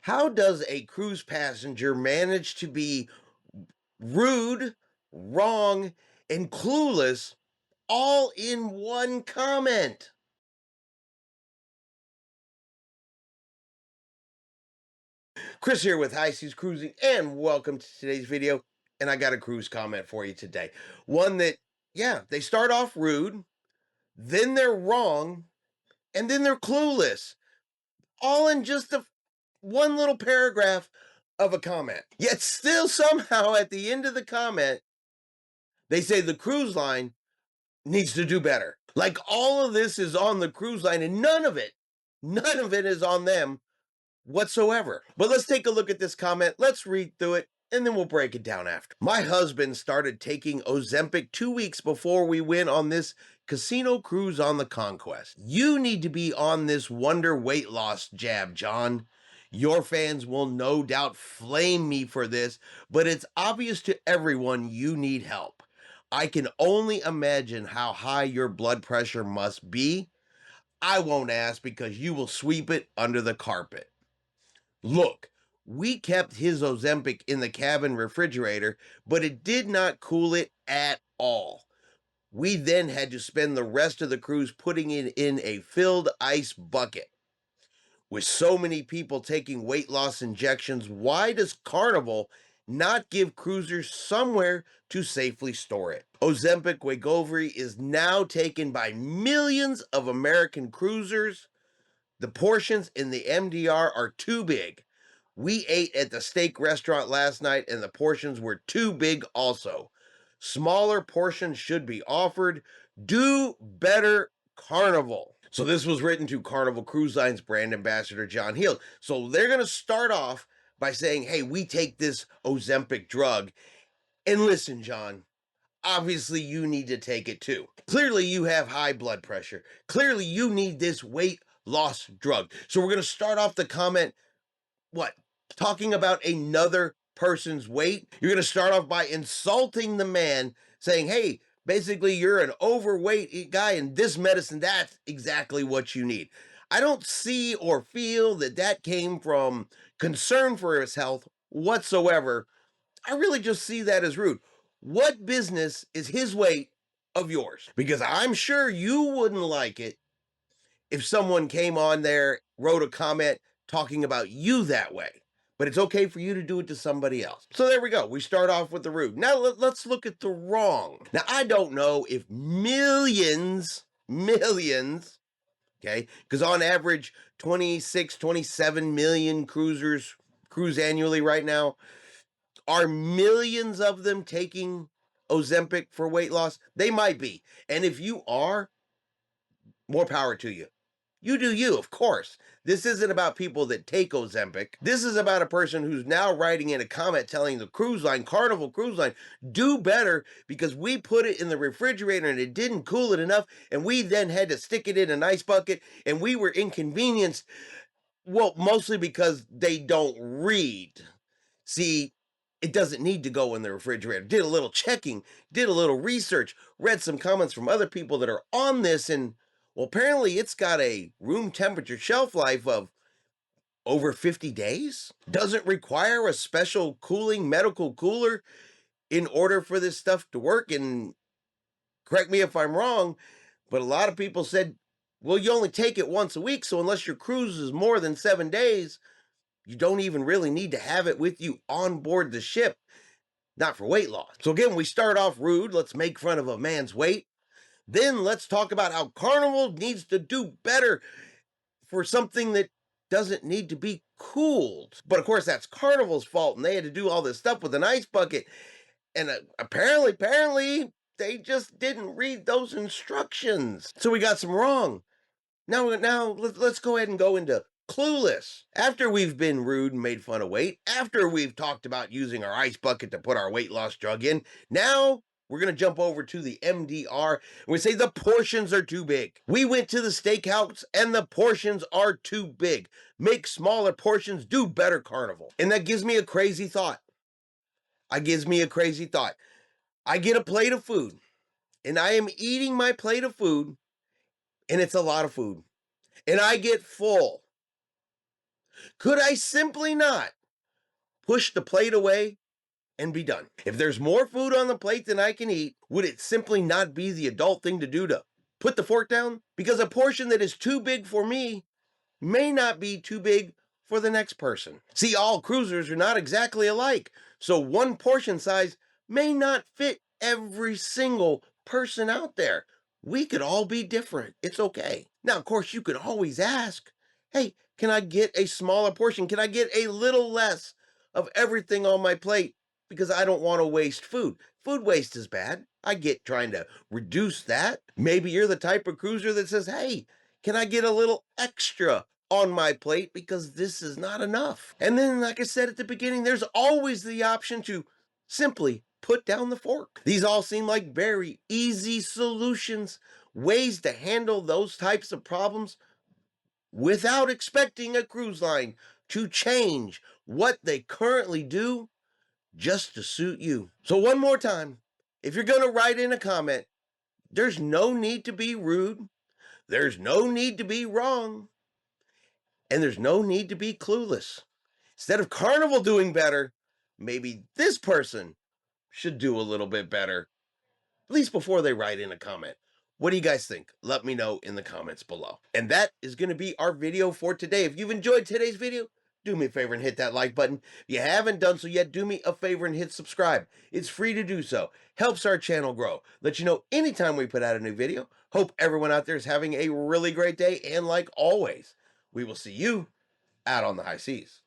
How does a cruise passenger manage to be rude, wrong, and clueless all in one comment? Chris here with High Seas Cruising, and welcome to today's video. And I got a cruise comment for you today. One that, yeah, they start off rude, then they're wrong, and then they're clueless, all in just one little paragraph of a comment. Yet still somehow at the end of the comment, they say the cruise line needs to do better. Like all of this is on the cruise line and none of it is on them whatsoever. But let's take a look at this comment. Let's read through it and then we'll break it down after. My husband started taking Ozempic 2 weeks before we went on this casino cruise on the Conquest. You need to be on this wonder weight loss jab, John. Your fans will no doubt flame me for this, but it's obvious to everyone you need help. I can only imagine how high your blood pressure must be. I won't ask because you will sweep it under the carpet. Look, we kept his Ozempic in the cabin refrigerator, but it did not cool it at all. We then had to spend the rest of the cruise putting it in a filled ice bucket. With so many people taking weight loss injections, why does Carnival not give cruisers somewhere to safely store it? Ozempic Wegovy is now taken by millions of American cruisers. The portions in the MDR are too big. We ate at the steak restaurant last night and the portions were too big also. Smaller portions should be offered. Do better, Carnival. So this was written to Carnival Cruise Line's brand ambassador, John Heald. So they're going to start off by saying, hey, we take this Ozempic drug. And listen, John, obviously you need to take it too. Clearly you have high blood pressure. Clearly you need this weight loss drug. So we're going to start off the comment, what? Talking about another person's weight? You're going to start off by insulting the man, saying, hey, basically you're an overweight guy and this medicine, that's exactly what you need. I don't see or feel that that came from concern for his health whatsoever. I really just see that as rude. What business is his weight of yours? Because I'm sure you wouldn't like it if someone came on there, wrote a comment talking about you that way. But it's okay for you to do it to somebody else. So there we go. We start off with the rude. Now let's look at the wrong. Now, I don't know if millions, okay, because on average, 26, 27 million cruisers cruise annually right now. Are millions of them taking Ozempic for weight loss? They might be. And if you are, more power to you. You do you, of course. This isn't about people that take Ozempic. This is about a person who's now writing in a comment telling the cruise line, Carnival Cruise Line, do better because we put it in the refrigerator and it didn't cool it enough, and we then had to stick it in an ice bucket, and we were inconvenienced. Well, mostly because they don't read. See, it doesn't need to go in the refrigerator. Did a little checking, did a little research, read some comments from other people that are on this, and well, apparently it's got a room temperature shelf life of over 50 days. Doesn't require a special cooling medical cooler in order for this stuff to work. And correct me if I'm wrong, but a lot of people said, well, you only take it once a week. So unless your cruise is more than 7 days, you don't even really need to have it with you on board the ship. Not for weight loss. So again, we start off rude. Let's make fun of a man's weight. Then let's talk about how Carnival needs to do better for something that doesn't need to be cooled. But of course, that's Carnival's fault, and they had to do all this stuff with an ice bucket. And apparently, they just didn't read those instructions. So we got some wrong. Now let's go ahead and go into Clueless. After we've been rude and made fun of weight, after we've talked about using our ice bucket to put our weight loss drug in, now we're going to jump over to the MDR and we say the portions are too big. We went to the steakhouse and the portions are too big. Make smaller portions, do better, Carnival. And that gives me a crazy thought. I get a plate of food and I am eating my plate of food and it's a lot of food and I get full. Could I simply not push the plate away and be done? If there's more food on the plate than I can eat, would it simply not be the adult thing to do to put the fork down? Because a portion that is too big for me may not be too big for the next person. See, all cruisers are not exactly alike, so one portion size may not fit every single person out there. We could all be different. It's okay. Now, of course, you could always ask, hey, can I get a smaller portion? Can I get a little less of everything on my plate? Because I don't want to waste food. Food waste is bad. I get trying to reduce that. Maybe you're the type of cruiser that says, hey, can I get a little extra on my plate because this is not enough? And then, like I said at the beginning, there's always the option to simply put down the fork. These all seem like very easy solutions, ways to handle those types of problems without expecting a cruise line to change what they currently do just to suit you. So, one more time, if you're going to write in a comment, there's no need to be rude, there's no need to be wrong, and there's no need to be clueless. Instead of Carnival doing better, maybe this person should do a little bit better, at least before they write in a comment. What do you guys think? Let me know in the comments below. And that is going to be our video for today. If you've enjoyed today's video, do me a favor and hit that like button. If you haven't done so yet, do me a favor and hit subscribe. It's free to do so. Helps our channel grow. Let you know anytime we put out a new video. Hope everyone out there is having a really great day. And like always, we will see you out on the high seas.